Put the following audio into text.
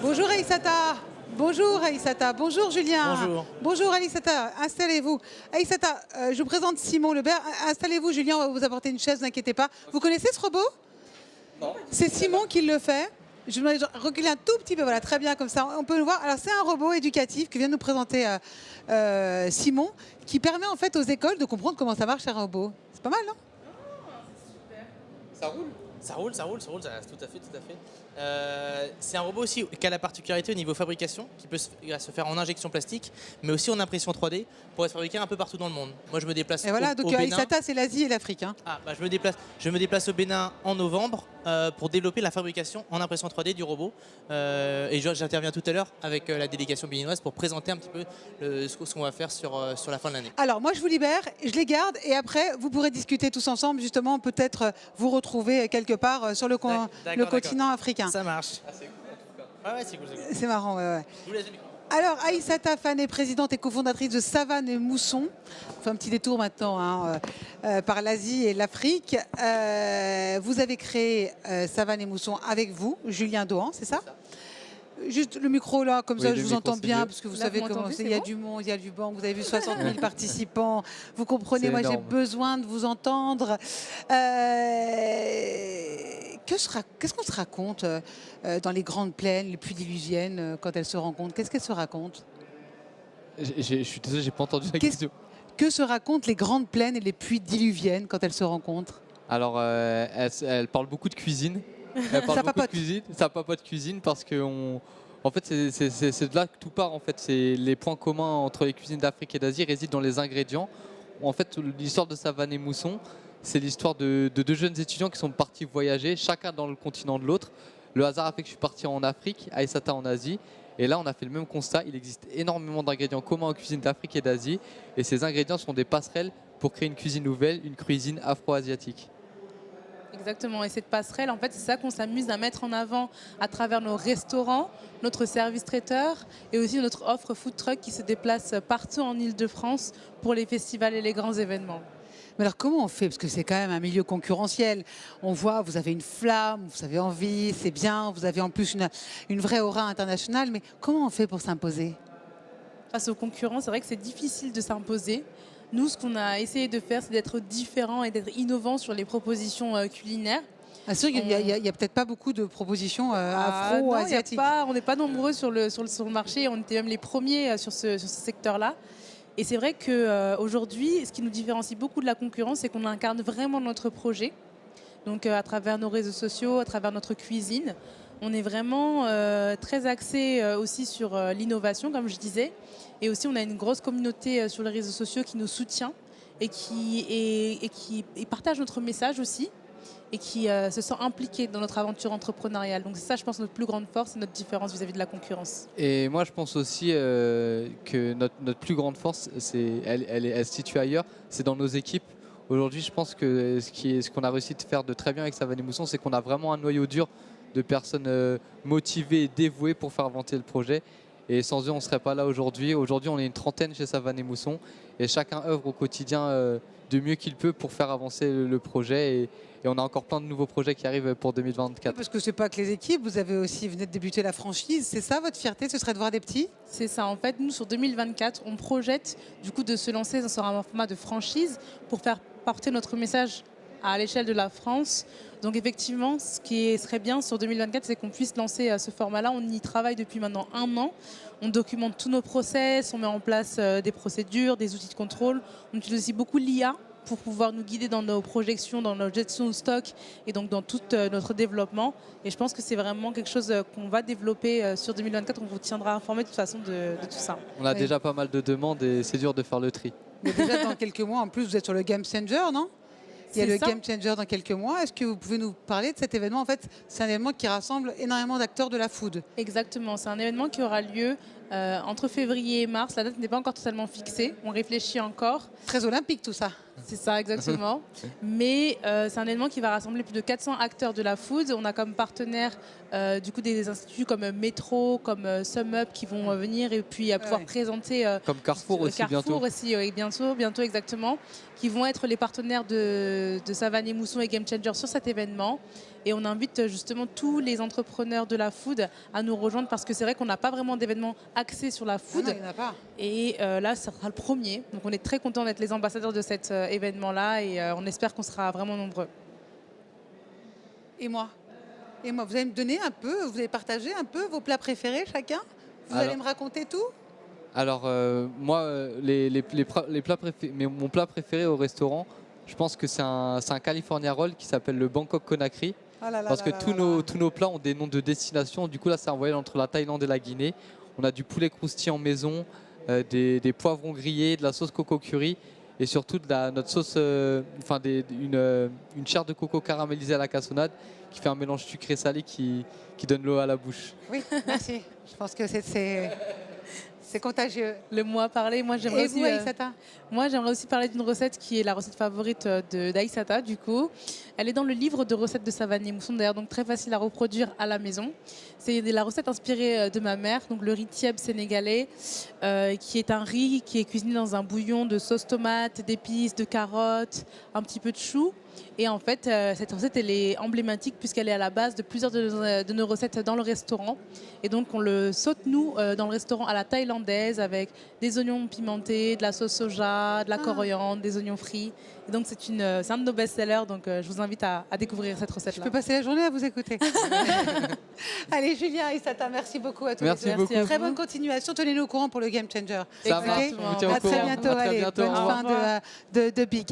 Bonjour Aïssata. Bonjour Aïssata. Bonjour Julien. Bonjour. Bonjour Aïssata. Installez-vous. Aïssata, je vous présente Simon Lebert. Installez-vous Julien, on va vous apporter une chaise, n'inquiétez pas. Vous connaissez ce robot? Non. C'est Simon qui le fait. Je vais reculer un tout petit peu, voilà, très bien comme ça, on peut le voir. Alors c'est un robot éducatif que vient de nous présenter Simon, qui permet en fait aux écoles de comprendre comment ça marche un robot. C'est pas mal, non? Ça roule. Ça roule, tout à fait. C'est un robot aussi qui a la particularité au niveau fabrication, qui peut se faire en injection plastique, mais aussi en impression 3D, pour être fabriqué un peu partout dans le monde. Moi, je me déplace Et voilà, au donc Bénin. Aïssata, c'est l'Asie et l'Afrique. Hein. Je me déplace au Bénin en novembre pour développer la fabrication en impression 3D du robot. Et j'interviens tout à l'heure avec la délégation béninoise pour présenter un petit peu ce qu'on va faire sur la fin de l'année. Alors, moi, je vous libère, je les garde, et après, vous pourrez discuter tous ensemble, justement, peut-être vous retrouver quelque part sur le continent africain. Ça marche. Ah, c'est cool, en tout cas. Ouais, c'est cool. C'est marrant, ouais. Je vous laisse le micro. Alors, Aïssata Fané, présidente et cofondatrice de Savane et Mousson. On fait un petit détour maintenant par l'Asie et l'Afrique. Vous avez créé Savane et Mousson avec vous, Julien Dohan, c'est ça? Juste le micro là, comme ça je vous entends bien, parce que vous savez comment c'est, il y a du monde, il y a du banc, vous avez vu 60 000 participants, vous comprenez, moi j'ai besoin de vous entendre. Qu'est-ce qu'on se raconte dans les grandes plaines, les pluies diluviennes, quand elles se rencontrent? Qu'est-ce qu'elles se racontent? Je suis désolé, j'ai pas entendu la question. Que se racontent les grandes plaines et les pluies diluviennes quand elles se rencontrent? Alors, elle parle beaucoup de cuisine. Elle parle beaucoup de cuisine. Ça papote cuisine parce que en fait, c'est de là que tout part. En fait, c'est les points communs entre les cuisines d'Afrique et d'Asie résident dans les ingrédients. En fait, l'histoire de Savane et Mousson, c'est l'histoire de deux jeunes étudiants qui sont partis voyager, chacun dans le continent de l'autre. Le hasard a fait que je suis parti en Afrique, Aïssata en Asie. Et là, on a fait le même constat. Il existe énormément d'ingrédients communs en cuisine d'Afrique et d'Asie. Et ces ingrédients sont des passerelles pour créer une cuisine nouvelle, une cuisine afro-asiatique. Exactement, et cette passerelle, en fait, c'est ça qu'on s'amuse à mettre en avant à travers nos restaurants, notre service traiteur et aussi notre offre food truck qui se déplace partout en Île-de-France pour les festivals et les grands événements. Mais alors comment on fait? Parce que c'est quand même un milieu concurrentiel. On voit, vous avez une flamme, vous avez envie, c'est bien, vous avez en plus une vraie aura internationale, mais comment on fait pour s'imposer? Face aux concurrents, c'est vrai que c'est difficile de s'imposer. Nous, ce qu'on a essayé de faire, c'est d'être différent et d'être innovant sur les propositions culinaires. Ah, sûr, il n'y a peut-être pas beaucoup de propositions afro-asiatiques. On n'est pas nombreux sur le marché, on était même les premiers sur ce secteur-là. Et c'est vrai qu'aujourd'hui, ce qui nous différencie beaucoup de la concurrence, c'est qu'on incarne vraiment notre projet. Donc à travers nos réseaux sociaux, à travers notre cuisine, on est vraiment très axé aussi sur l'innovation, comme je disais. Et aussi, on a une grosse communauté sur les réseaux sociaux qui nous soutient et qui partage notre message aussi et qui se sent impliqué dans notre aventure entrepreneuriale. Donc c'est ça, je pense, notre plus grande force et notre différence vis-à-vis de la concurrence. Et moi, je pense aussi que notre plus grande force, elle se situe ailleurs, c'est dans nos équipes. Aujourd'hui, je pense que ce qu'on a réussi de faire de très bien avec Savane et Mousson, c'est qu'on a vraiment un noyau dur de personnes motivées et dévouées pour faire avancer le projet. Et sans eux, on ne serait pas là aujourd'hui. Aujourd'hui, on est une trentaine chez Savane et Mousson. Et chacun œuvre au quotidien de mieux qu'il peut pour faire avancer le projet. Et on a encore plein de nouveaux projets qui arrivent pour 2024. Parce que ce n'est pas que les équipes, vous venez de débuter la franchise. C'est ça votre fierté, ce serait de voir des petits? C'est ça. En fait, nous, sur 2024, on projette du coup de se lancer sur un format de franchise pour faire porter notre message à l'échelle de la France. Donc effectivement, ce qui serait bien sur 2024, c'est qu'on puisse lancer ce format-là. On y travaille depuis maintenant 1 an. On documente tous nos process, on met en place des procédures, des outils de contrôle. On utilise aussi beaucoup l'IA pour pouvoir nous guider dans nos projections, dans notre gestion de stock et donc dans tout notre développement. Et je pense que c'est vraiment quelque chose qu'on va développer sur 2024. On vous tiendra informé de toute façon de tout ça. On a déjà pas mal de demandes et c'est dur de faire le tri. Mais déjà dans quelques mois, en plus, vous êtes sur le Game Changer, non? Il y a le Game Changer dans quelques mois. Est-ce que vous pouvez nous parler de cet événement? En fait, c'est un événement qui rassemble énormément d'acteurs de la food. Exactement. C'est un événement qui aura lieu entre février et mars. La date n'est pas encore totalement fixée. On réfléchit encore. Très olympique tout ça. C'est ça, exactement. Mais c'est un événement qui va rassembler plus de 400 acteurs de la food. On a comme partenaires du coup des instituts comme Metro, comme SumUp qui vont venir et puis pouvoir présenter. Comme Carrefour aussi bientôt. Bientôt exactement. Qui vont être les partenaires de Savane et Mousson et Game Changer sur cet événement. Et on invite justement tous les entrepreneurs de la food à nous rejoindre parce que c'est vrai qu'on n'a pas vraiment d'événements axés sur la food. Non, il n'y en a pas. Et là, ça sera le premier. Donc on est très content d'être les ambassadeurs de cet événement-là et on espère qu'on sera vraiment nombreux. Et moi, vous allez me donner un peu, vous allez partager un peu vos plats préférés chacun. Vous allez me raconter tout. Alors moi, les plats préférés, mon plat préféré au restaurant, je pense que c'est un California Roll qui s'appelle le Bangkok Conakry. Parce que tous nos plats ont des noms de destination. Du coup là, c'est un voyage entre la Thaïlande et la Guinée. On a du poulet croustillant maison, des poivrons grillés, de la sauce coco curry. Et surtout notre sauce, une chair de coco caramélisée à la cassonade qui fait un mélange sucré-salé qui donne l'eau à la bouche. Oui, merci. Je pense que c'est contagieux. Le mot à parler, moi j'aimerais aussi, Aïssata j'aimerais aussi parler d'une recette qui est la recette favorite d'Aïssata du coup. Elle est dans le livre de recettes de Savane et Mousson, d'ailleurs donc très facile à reproduire à la maison. C'est la recette inspirée de ma mère, donc le riz tieb sénégalais, qui est un riz qui est cuisiné dans un bouillon de sauce tomate, d'épices, de carottes, un petit peu de chou. Et en fait, cette recette, elle est emblématique puisqu'elle est à la base de plusieurs de nos recettes dans le restaurant. Et donc, on le saute, nous, dans le restaurant à la thaïlandaise avec des oignons pimentés, de la sauce soja, de la coriandre, des oignons frits. Et donc, c'est un de nos best-sellers. Donc, je vous invite à découvrir cette recette-là. Je peux passer la journée à vous écouter. Allez, Julien et Sata, merci beaucoup à tous les deux. Merci beaucoup. Très bonne continuation. Tenez-nous au courant pour le Game Changer. Ça marche. À très bientôt. Allez, bonne fin de Big.